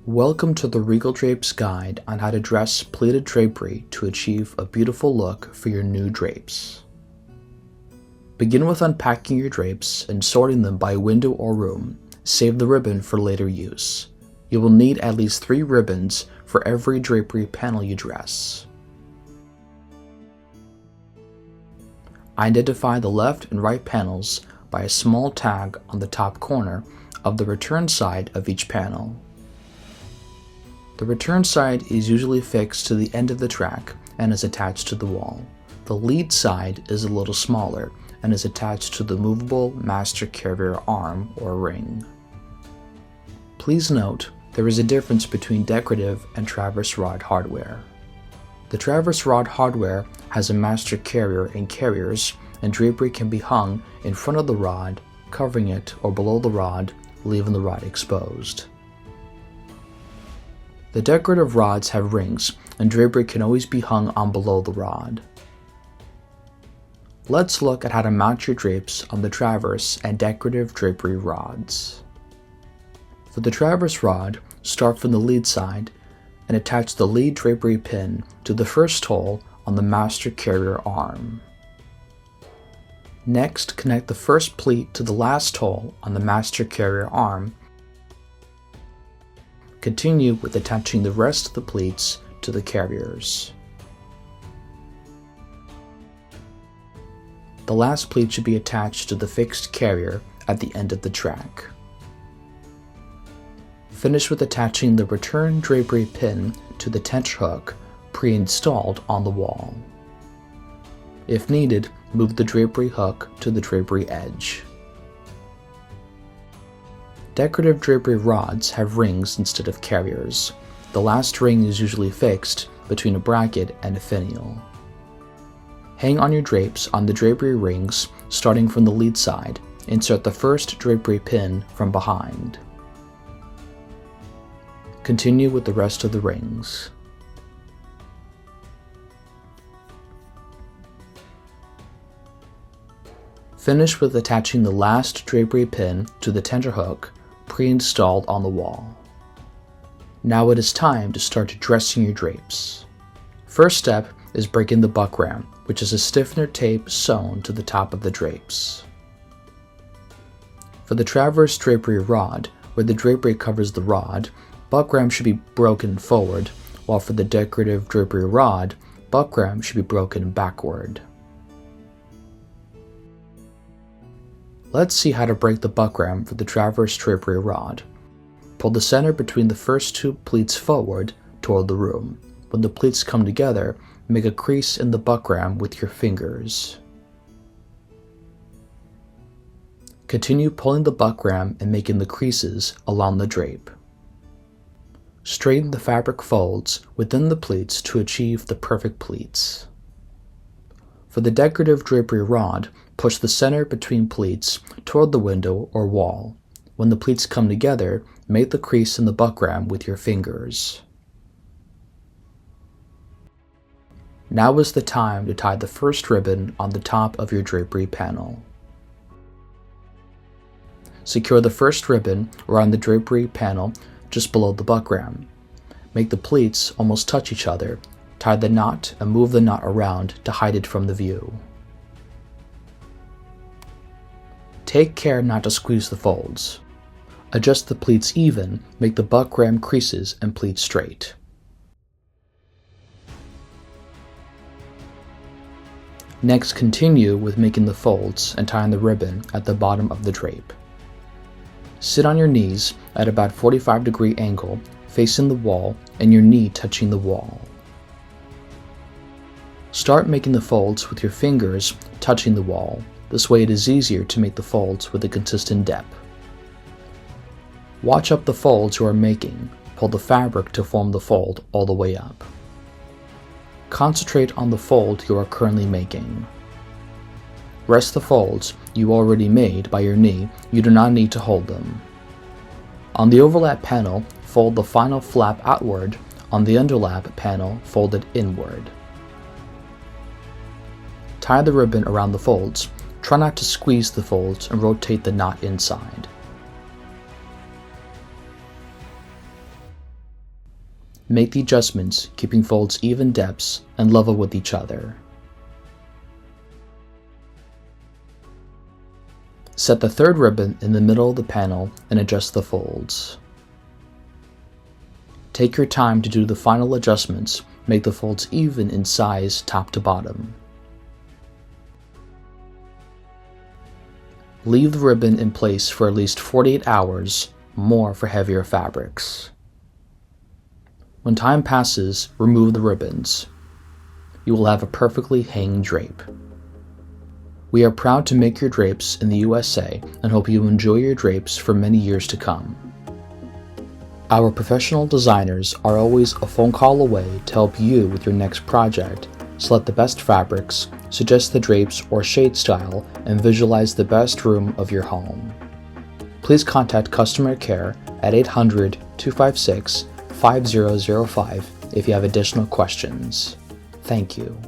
Welcome to the Regal Drapes guide on how to dress pleated drapery to achieve a beautiful look for your new drapes. Begin with unpacking your drapes and sorting them by window or room. Save the ribbon for later use. You will need at least 3 ribbons for every drapery panel you dress. Identify the left and right panels by a small tag on the top corner of the return side of each panel. The return side is usually fixed to the end of the track and is attached to the wall. The lead side is a little smaller and is attached to the movable master carrier arm or ring. Please note, there is a difference between decorative and traverse rod hardware. The traverse rod hardware has a master carrier and carriers, and drapery can be hung in front of the rod, covering it, or below the rod, leaving the rod exposed. The decorative rods have rings, and drapery can always be hung on below the rod. Let's look at how to mount your drapes on the traverse and decorative drapery rods. For the traverse rod, start from the lead side and attach the lead drapery pin to the first hole on the master carrier arm. Next, connect the first pleat to the last hole on the master carrier arm. Continue with attaching the rest of the pleats to the carriers. The last pleat should be attached to the fixed carrier at the end of the track. Finish with attaching the return drapery pin to the tension hook pre-installed on the wall. If needed, move the drapery hook to the drapery edge. Decorative drapery rods have rings instead of carriers. The last ring is usually fixed between a bracket and a finial. Hang on your drapes on the drapery rings starting from the lead side. Insert the first drapery pin from behind. Continue with the rest of the rings. Finish with attaching the last drapery pin to the tension hook pre-installed on the wall. Now it is time to start dressing your drapes. First step is breaking the Buckram, which is a stiffener tape sewn to the top of the drapes. For the traverse drapery rod, where the drapery covers the rod, Buckram should be broken forward, while for the decorative drapery rod, Buckram should be broken backward. Let's see how to break the Buckram for the traverse drapery rod. Pull the center between the first 2 pleats forward toward the room. When the pleats come together, make a crease in the Buckram with your fingers. Continue pulling the Buckram and making the creases along the drape. Straighten the fabric folds within the pleats to achieve the perfect pleats. For the decorative drapery rod, push the center between pleats toward the window or wall. When the pleats come together, make the crease in the Buckram with your fingers. Now is the time to tie the first ribbon on the top of your drapery panel. Secure the first ribbon around the drapery panel just below the Buckram. Make the pleats almost touch each other. Tie the knot and move the knot around to hide it from the view. Take care not to squeeze the folds. Adjust the pleats even, make the Buckram creases and pleats straight. Next, continue with making the folds and tying the ribbon at the bottom of the drape. Sit on your knees at about 45-degree angle, facing the wall and your knee touching the wall. Start making the folds with your fingers touching the wall. This way it is easier to make the folds with a consistent depth. Watch up the folds you are making. Pull the fabric to form the fold all the way up. Concentrate on the fold you are currently making. Rest the folds you already made by your knee. You do not need to hold them. On the overlap panel, fold the final flap outward. On the underlap panel, fold it inward. Tie the ribbon around the folds. Try not to squeeze the folds and rotate the knot inside. Make the adjustments, keeping folds even depths and level with each other. Set the third ribbon in the middle of the panel and adjust the folds. Take your time to do the final adjustments. Make the folds even in size top to bottom. Leave the ribbon in place for at least 48 hours, more for heavier fabrics. When time passes, remove the ribbons. You will have a perfectly hanging drape. We are proud to make your drapes in the USA and hope you enjoy your drapes for many years to come. Our professional designers are always a phone call away to help you with your next project, select the best fabrics, suggest the drapes or shade style, and visualize the best room of your home. Please contact customer care at 800-256-5005 if you have additional questions. Thank you.